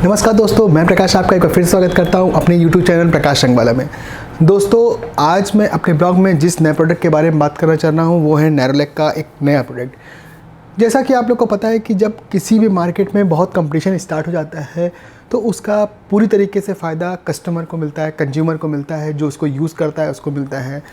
नमस्कार दोस्तों, मैं प्रकाश आपका एक बार फिर स्वागत करता हूं अपने YouTube चैनल प्रकाश रंगवाला में। दोस्तों, आज मैं अपने ब्लॉग में जिस नए प्रोडक्ट के बारे में बात करना चाह रहा हूं वो है नेरोलैक का एक नया प्रोडक्ट। जैसा कि आप लोग को पता है कि जब किसी भी मार्केट में बहुत कंपटीशन स्टार्ट हो जाता है तो उसका पूरी तरीके से फ़ायदा कस्टमर को मिलता है, कंज्यूमर को मिलता है, जो उसको यूज़ करता है उसको मिलता है।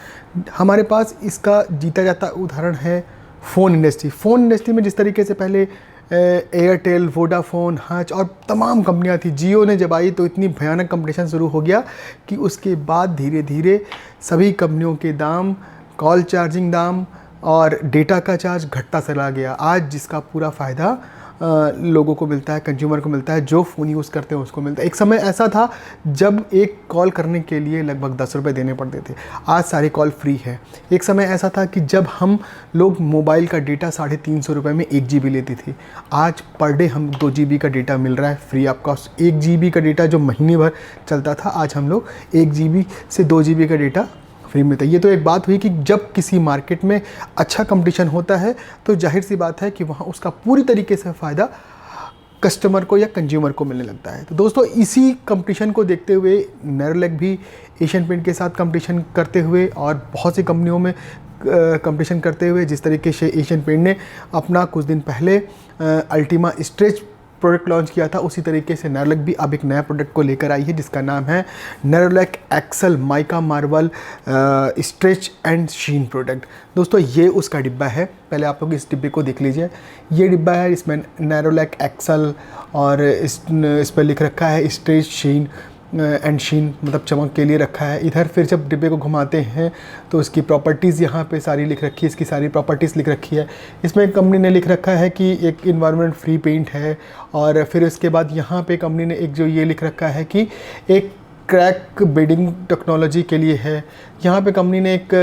हमारे पास इसका जीता जाता उदाहरण है फ़ोन इंडस्ट्री। फ़ोन इंडस्ट्री में जिस तरीके से पहले एयरटेल, वोडाफोन, हच और तमाम कंपनियां थी, जियो ने जब आई तो इतनी भयानक कंपटीशन शुरू हो गया कि उसके बाद धीरे धीरे सभी कंपनियों के दाम, कॉल चार्जिंग दाम और डेटा का चार्ज घटता चला गया। आज जिसका पूरा फ़ायदा लोगों को मिलता है, कंज्यूमर को मिलता है, जो फ़ोन यूज़ करते हैं उसको मिलता है। एक समय ऐसा था जब एक कॉल करने के लिए लगभग 10 रुपये देने पड़ते थे, आज सारी कॉल फ्री है। एक समय ऐसा था कि जब हम लोग मोबाइल का डेटा 350 रुपये में 1 GB लेते थे, आज पर डे हम 2 GB का डेटा मिल रहा है फ्री ऑफ कॉस्ट। 1 GB का डेटा जो महीने भर चलता था, आज हम लोग 1 GB से 2 GB का डेटा फ्री मिलता है। ये तो एक बात हुई कि जब किसी मार्केट में अच्छा कंपटीशन होता है तो जाहिर सी बात है कि वहाँ उसका पूरी तरीके से फ़ायदा कस्टमर को या कंज्यूमर को मिलने लगता है। तो दोस्तों, इसी कंपटीशन को देखते हुए नेरोलैक भी एशियन पेंट के साथ कंपटीशन करते हुए और बहुत सी कंपनियों में कंपटीशन करते हुए, जिस तरीके से एशियन पेंट ने अपना कुछ दिन पहले अल्टीमा स्ट्रेच प्रोडक्ट लॉन्च किया था, उसी तरीके से नेरोलैक भी अब एक नया प्रोडक्ट को लेकर आई है जिसका नाम है Nerolac Excel Mica Marble Stretch and Sheen product. दोस्तों, ये उसका डिब्बा है। पहले आप लोग इस डिब्बे को देख लीजिए। ये डिब्बा है, इसमें नेरोलैक एक्सेल और इस पर लिख रखा है स्ट्रेच शीन एंड शीन, मतलब चमक के लिए रखा है। इधर फिर जब डिब्बे को घुमाते हैं तो इसकी प्रॉपर्टीज़ यहाँ पे सारी लिख रखी है, इसकी सारी प्रॉपर्टीज़ लिख रखी है। इसमें कंपनी ने लिख रखा है कि एक इन्वायरमेंट फ्री पेंट है, और फिर उसके बाद यहाँ पे कंपनी ने एक जो ये लिख रखा है कि एक क्रैक बेडिंग टेक्नोलॉजी के लिए है। यहाँ पे कंपनी ने एक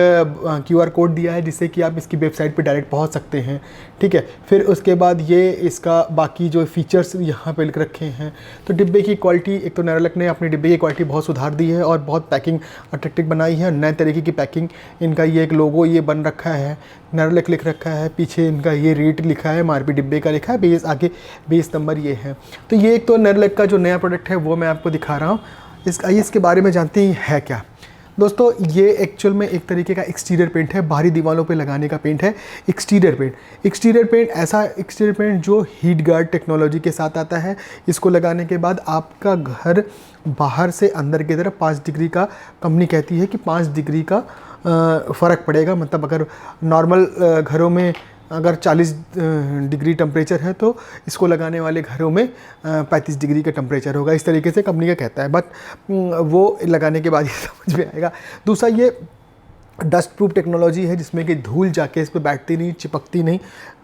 QR कोड दिया है जिससे कि आप इसकी वेबसाइट पे डायरेक्ट पहुँच सकते हैं, ठीक है। फिर उसके बाद ये इसका बाकी जो फीचर्स यहाँ पे लिख रखे हैं। तो डिब्बे की क्वालिटी, एक तो नेरोलैक ने अपनी डिब्बे की क्वालिटी बहुत सुधार दी है और बहुत पैकिंग अट्रैक्टिव बनाई है। नए तरीके की पैकिंग, इनका ये एक लोगो ये बन रखा है, नेरोलैक लिख रखा है, पीछे इनका ये रेट लिखा है, MRP डिब्बे का लिखा है, बेस आगे बेस नंबर ये है। तो ये एक तो नेरोलैक का जो नया प्रोडक्ट है वो मैं आपको दिखा रहा हूँ। इसके बारे में जानते ही है क्या दोस्तों। ये एक्चुअल में एक तरीके का एक्सटीरियर पेंट है, बाहरी दीवारों पे लगाने का पेंट है। एक्सटीरियर पेंट ऐसा एक्सटीरियर पेंट जो हीट गार्ड टेक्नोलॉजी के साथ आता है। इसको लगाने के बाद आपका घर बाहर से अंदर की तरफ 5 डिग्री का, कंपनी कहती है कि 5 डिग्री का फ़र्क पड़ेगा। मतलब अगर नॉर्मल घरों में अगर 40 डिग्री टेम्परेचर है तो इसको लगाने वाले घरों में 35 डिग्री का टेम्परेचर होगा। इस तरीके से कंपनी का कहता है, बट वो लगाने के बाद ही समझ में आएगा। दूसरा, ये डस्ट प्रूफ टेक्नोलॉजी है जिसमें कि धूल जाके इस पर बैठती नहीं, चिपकती नहीं।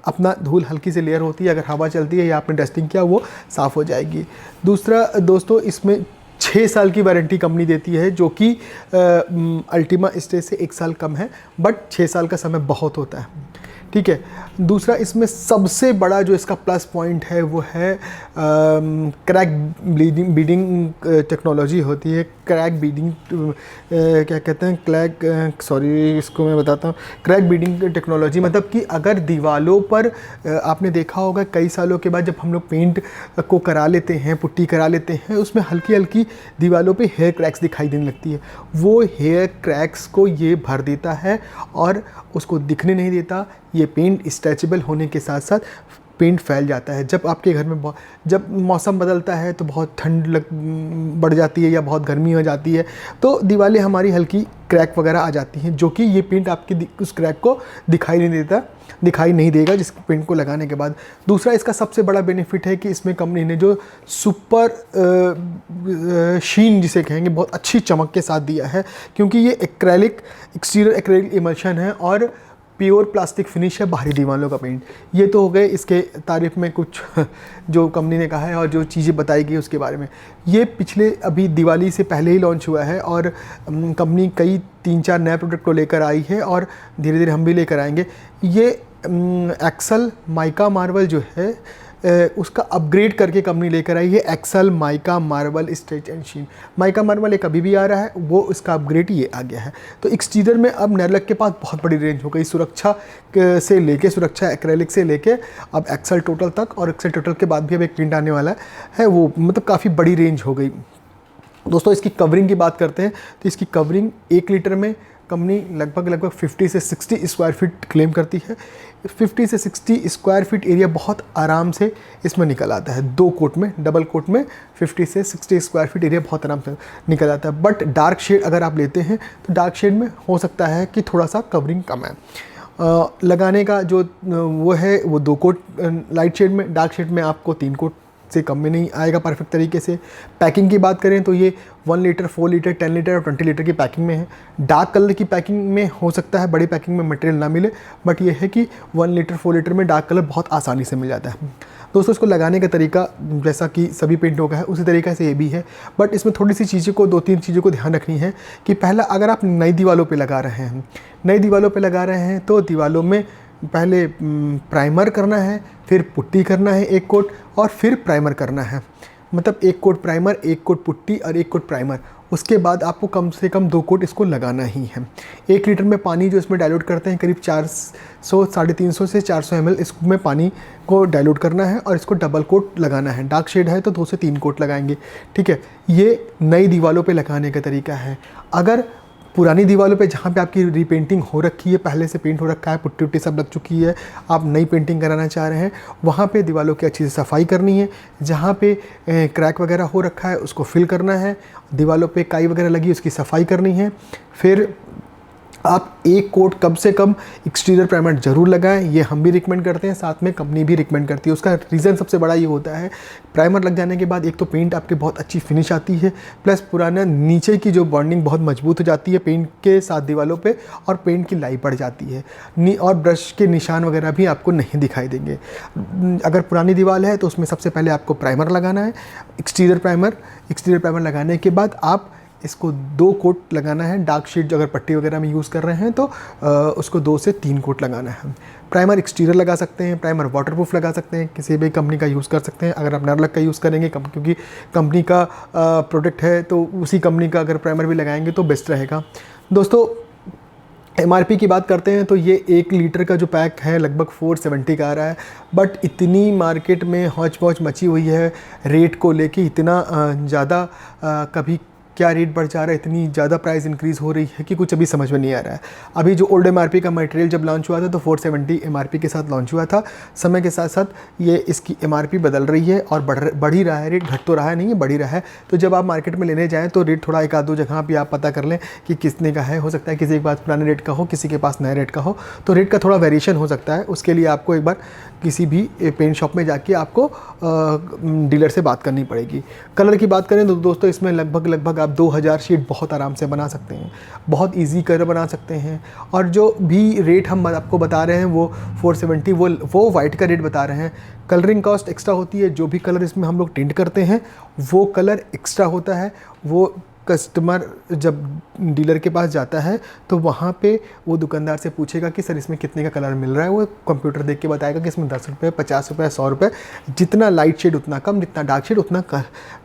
अपना धूल हल्की से लेयर होती है, अगर हवा चलती है या आपने डस्टिंग किया वो साफ़ हो जाएगी। दूसरा दोस्तों, इसमें 6 साल की वारंटी कंपनी देती है, जो कि अल्टीमा स्टेज से 1 साल कम है, बट 6 साल का समय बहुत होता है, ठीक है। दूसरा, इसमें सबसे बड़ा जो इसका प्लस पॉइंट है वो है क्रैक बीडिंग टेक्नोलॉजी होती है। क्रैक बीडिंग क्या कहते हैं, इसको मैं बताता हूँ। क्रैक बीडिंग टेक्नोलॉजी मतलब कि अगर दीवालों पर आपने देखा होगा कई सालों के बाद जब हम लोग पेंट को करा लेते हैं, पुट्टी करा लेते हैं, उसमें हल्की हल्की दीवालों पे हेयर क्रैक्स दिखाई देने लगती है। वो हेयर क्रैक्स को ये भर देता है और उसको दिखने नहीं देता। ये पेंट स्ट्रेचेबल होने के साथ साथ पेंट फैल जाता है। जब आपके घर में जब मौसम बदलता है तो बहुत ठंड बढ़ जाती है या बहुत गर्मी हो जाती है तो दीवारें हमारी हल्की क्रैक वगैरह आ जाती हैं, जो कि ये पेंट आपकी उस क्रैक को दिखाई नहीं देगा जिस पेंट को लगाने के बाद। दूसरा, इसका सबसे बड़ा बेनिफिट है कि इसमें कंपनी ने जो सुपर शीन जिसे कहेंगे, बहुत अच्छी चमक के साथ दिया है, क्योंकि ये एक्सटीरियर एक्रेलिक इमल्शन है और प्योर प्लास्टिक फिनिश है बाहरी दीवारों का पेंट। ये तो हो गए इसके तारीफ में कुछ जो कंपनी ने कहा है और जो चीज़ें बताई गई उसके बारे में। ये पिछले अभी दिवाली से पहले ही लॉन्च हुआ है और कंपनी कई 3-4 नए प्रोडक्ट को लेकर आई है और धीरे धीरे हम भी लेकर आएंगे। ये एक्सेल माइका मार्बल जो है उसका अपग्रेड करके कंपनी लेकर आई है Excel Mica Marble Stretch and Sheen. Mica Marble एक अभी भी आ रहा है, वो इसका अपग्रेड ये आ गया है। तो एक्सटीरियर में अब नेरोलैक के पास बहुत बड़ी रेंज हो गई, सुरक्षा से लेके, सुरक्षा एक्रेलिक से लेके अब एक्सेल टोटल तक, और एक्सेल टोटल के बाद भी अब एक प्रिंट आने वाला है वो, मतलब काफ़ी बड़ी रेंज हो गई। दोस्तों इसकी कवरिंग की बात करते हैं तो इसकी कवरिंग 1 लीटर में कंपनी लगभग 50 से 60 स्क्वायर फीट क्लेम करती है। 50 से 60 स्क्वायर फीट एरिया बहुत आराम से इसमें निकल आता है। 2 कोट में, डबल कोट में 50 से 60 स्क्वायर फीट एरिया बहुत आराम से निकल आता है। बट डार्क शेड अगर आप लेते हैं तो डार्क शेड में हो सकता है कि थोड़ा सा कवरिंग कम है। लगाने का जो वो है वो 2 कोट लाइट शेड में, डार्क शेड में आपको 3 कोट से कम में नहीं आएगा परफेक्ट तरीके से। पैकिंग की बात करें तो ये 1 लीटर, 4 लीटर, 10 लीटर और 20 लीटर की पैकिंग में है। डार्क कलर की पैकिंग में हो सकता है बड़ी पैकिंग में मटेरियल ना मिले, बट ये है कि 1 लीटर, 4 लीटर में डार्क कलर बहुत आसानी से मिल जाता है। दोस्तों इसको लगाने का तरीका जैसा कि सभी पेंटों का है उसी तरीके से ये भी है, बट इसमें थोड़ी सी चीज़ों को, 2-3 चीज़ों को ध्यान रखनी है कि पहला, अगर आप नई दीवारों पर लगा रहे हैं, नई दीवारों पर लगा रहे हैं तो दीवारों में पहले प्राइमर करना है, फिर पुट्टी करना है 1 कोट, और फिर प्राइमर करना है। मतलब 1 कोट प्राइमर, 1 कोट पुट्टी और 1 कोट प्राइमर। उसके बाद आपको कम से कम 2 कोट इसको लगाना ही है। 1 लीटर में पानी जो इसमें डाइल्यूट करते हैं करीब 400, 350 से 400 ml इसमें पानी को डाइल्यूट करना है और इसको डबल कोट लगाना है। डार्क शेड है तो 2 से 3 कोट लगाएंगे, ठीक है। ये नई दीवारों पे लगाने का तरीका है। अगर पुरानी दीवारों पे जहाँ पे आपकी रीपेंटिंग हो रखी है, पहले से पेंट हो रखा है, पुट्टी उट्टी सब लग चुकी है, आप नई पेंटिंग कराना चाह रहे हैं, वहाँ पे दीवारों की अच्छी से सफाई करनी है। जहाँ पे क्रैक वगैरह हो रखा है उसको फिल करना है, दीवारों पे काई वगैरह लगी उसकी सफाई करनी है। फिर आप 1 कोट कम से कम एक्सटीरियर प्राइमर ज़रूर लगाएं, ये हम भी रिकमेंड करते हैं, साथ में कंपनी भी रिकमेंड करती है। उसका रीज़न सबसे बड़ा ये होता है, प्राइमर लग जाने के बाद एक तो पेंट आपके बहुत अच्छी फिनिश आती है, प्लस पुराना नीचे की जो बॉन्डिंग बहुत मजबूत हो जाती है पेंट के साथ दीवारों पे, और पेंट की लाइफ बढ़ जाती है, और ब्रश के निशान वगैरह भी आपको नहीं दिखाई देंगे। अगर पुरानी दीवार है तो उसमें सबसे पहले आपको प्राइमर लगाना है, एक्सटीरियर प्राइमर लगाने के बाद आप इसको 2 कोट लगाना है। डार्क शेड जो अगर पट्टी वगैरह में यूज़ कर रहे हैं तो उसको 2 से 3 कोट लगाना है। प्राइमर एक्सटीरियर लगा सकते हैं, प्राइमर वाटरप्रूफ लगा सकते हैं, किसी भी कंपनी का यूज़ कर सकते हैं। अगर आप नेरोलैक का यूज़ करेंगे क्योंकि कंपनी का प्रोडक्ट है तो उसी कंपनी का अगर प्राइमर भी लगाएंगे तो बेस्ट रहेगा। दोस्तों MRP की बात करते हैं तो ये 1 लीटर का जो पैक है लगभग 470 का आ रहा है, बट इतनी मार्केट में हौच पौच मची हुई है रेट को लेके, इतना ज़्यादा कभी क्या रेट बढ़ जा रहा है, इतनी ज़्यादा प्राइस इंक्रीज़ हो रही है कि कुछ अभी समझ में नहीं आ रहा है। अभी जो ओल्ड MRP का मटेरियल जब लॉन्च हुआ था तो 470 MRP के साथ लॉन्च हुआ था। समय के साथ साथ ये इसकी MRP बदल रही है और बढ़ ही रहा है, रेट घट तो रहा है नहीं है, बढ़ ही रहा है। तो जब आप मार्केट में लेने जाएँ तो रेट थोड़ा 1-2 जगह भी आप पता कर लें कि कितने का है। हो सकता है किसी के पास पुराने रेट का हो, किसी के पास नए रेट का हो, तो रेट का थोड़ा वेरिएशन हो सकता है। उसके लिए आपको एक बार किसी भी पेंट शॉप में जाके आपको डीलर से बात करनी पड़ेगी। कलर की बात करें तो दोस्तों इसमें लगभग आप 2000 शीट बहुत आराम से बना सकते हैं, बहुत इजी कलर बना सकते हैं। और जो भी रेट हम आपको बता रहे हैं वो 470, वो वाइट का रेट बता रहे हैं। कलरिंग कॉस्ट एक्स्ट्रा होती है, जो भी कलर इसमें हम लोग टिंट करते हैं वो कलर एक्स्ट्रा होता है। वो कस्टमर जब डीलर के पास जाता है तो वहाँ पे वो दुकानदार से पूछेगा कि सर इसमें कितने का कलर मिल रहा है। वो कंप्यूटर देख के बताएगा कि इसमें 10 रुपये, 50 रुपये, 100 रुपये, जितना लाइट शेड उतना कम, जितना डार्क शेड उतना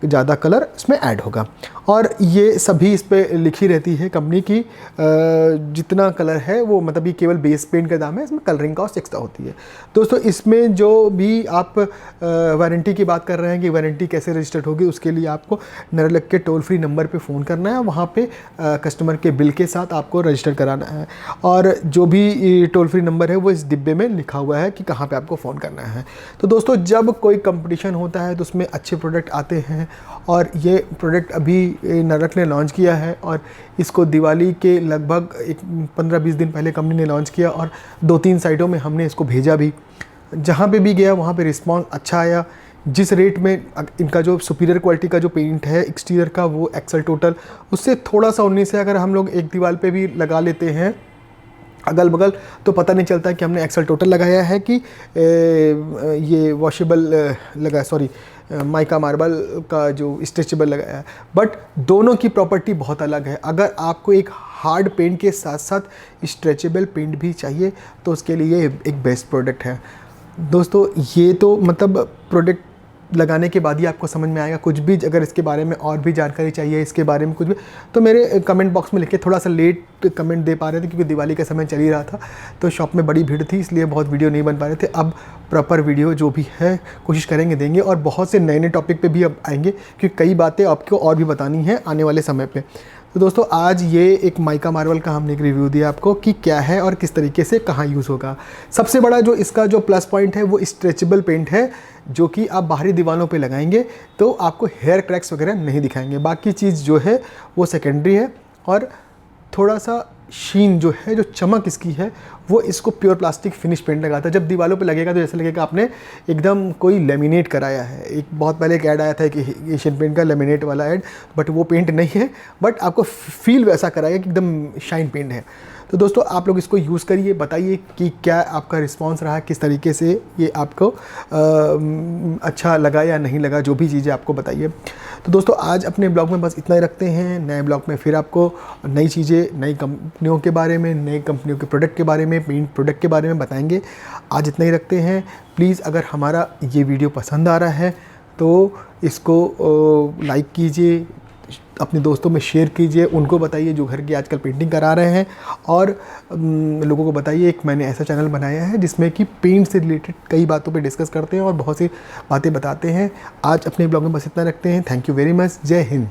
ज़्यादा कलर इसमें ऐड होगा। और ये सभी इस पर लिखी रहती है कंपनी की, जितना कलर है वो, मतलब ये केवल बेस पेंट का दाम है, इसमें कलरिंग कॉस्ट एक्स्ट्रा होती है। दोस्तों इसमें जो भी आप वारंटी की बात कर रहे हैं कि वारंटी कैसे रजिस्टर्ड होगी, उसके लिए आपको नेरोलैक के टोल फ्री नंबर पे फ़ोन करना है, वहाँ पे कस्टमर के बिल के साथ आपको रजिस्टर कराना है। और जो भी टोल फ्री नंबर है वो इस डिब्बे में लिखा हुआ है कि कहाँ पे आपको फ़ोन करना है। तो दोस्तों जब कोई कंपटीशन होता है तो उसमें अच्छे प्रोडक्ट आते हैं, और ये प्रोडक्ट अभी नेरोलैक ने लॉन्च किया है, और इसको दिवाली के लगभग 15-20 दिन पहले कंपनी ने लॉन्च किया, और 2-3 साइटों में हमने इसको भेजा भी। जहाँ पे भी गया वहाँ पे रिस्पॉन्स अच्छा आया। जिस रेट में इनका जो सुपीरियर क्वालिटी का जो पेंट है एक्सटीरियर का, वो एक्सेल टोटल, उससे थोड़ा सा 19 से अगर हम लोग एक दीवार पे भी लगा लेते हैं अगल बगल, तो पता नहीं चलता कि हमने एक्सेल टोटल लगाया है कि ये वॉशेबल लगा, सॉरी माइका मार्बल का जो स्ट्रेचेबल लगाया है। बट दोनों की प्रॉपर्टी बहुत अलग है। अगर आपको एक हार्ड पेंट के साथ साथ स्ट्रेचेबल पेंट भी चाहिए तो उसके लिए एक बेस्ट प्रोडक्ट है। दोस्तों ये तो मतलब प्रोडक्ट लगाने के बाद ही आपको समझ में आएगा। कुछ भी अगर इसके बारे में और भी जानकारी चाहिए, इसके बारे में कुछ भी, तो मेरे कमेंट बॉक्स में लिखिए। थोड़ा सा लेट कमेंट दे पा रहे थे क्योंकि दिवाली का समय चल ही रहा था, तो शॉप में बड़ी भीड़ थी, इसलिए बहुत वीडियो नहीं बन पा रहे थे। अब प्रॉपर वीडियो जो भी है कोशिश करेंगे देंगे, और बहुत से नए नए टॉपिक पे भी अब आएंगे क्योंकि कई बातें आपको और भी बतानी है आने वाले समय पे। तो दोस्तों आज ये एक माइका मार्वल का हमने एक रिव्यू दिया आपको कि क्या है और किस तरीके से कहाँ यूज़ होगा। सबसे बड़ा जो इसका जो प्लस पॉइंट है वो स्ट्रेचेबल पेंट है, जो कि आप बाहरी दीवारों पे लगाएंगे तो आपको हेयर क्रैक्स वगैरह नहीं दिखाएंगे। बाकी चीज़ जो है वो सेकेंडरी है। और थोड़ा सा शीन जो है, जो चमक इसकी है, वो इसको प्योर प्लास्टिक फिनिश पेंट लगाता है। जब दीवारों पे लगेगा तो ऐसा लगेगा आपने एकदम कोई लेमिनेट कराया है। एक बहुत पहले एक ऐड आया था एक एशियन पेंट का, लेमिनेट वाला ऐड, बट वो पेंट नहीं है, बट आपको फील वैसा कराएगा कि एकदम शाइन पेंट है। तो दोस्तों आप लोग इसको यूज़ करिए, बताइए कि क्या आपका रिस्पांस रहा, किस तरीके से ये आपको अच्छा लगा या नहीं लगा, जो भी चीज़ें आपको बताइए। तो दोस्तों आज अपने ब्लॉग में बस इतना ही रखते हैं। नए ब्लॉग में फिर आपको नई चीज़ें, नई कंपनियों के बारे में, नई कंपनियों के प्रोडक्ट के बारे में, पेंट प्रोडक्ट के बारे में बताएंगे। आज इतना ही रखते हैं। प्लीज़ अगर हमारा ये वीडियो पसंद आ रहा है तो इसको लाइक कीजिए, अपने दोस्तों में शेयर कीजिए, उनको बताइए जो घर की आजकल पेंटिंग करा रहे हैं, और लोगों को बताइए एक मैंने ऐसा चैनल बनाया है जिसमें कि पेंट से रिलेटेड कई बातों पे डिस्कस करते हैं और बहुत सी बातें बताते हैं। आज अपने ब्लॉग में बस इतना रखते हैं। Thank you very much. जय हिंद।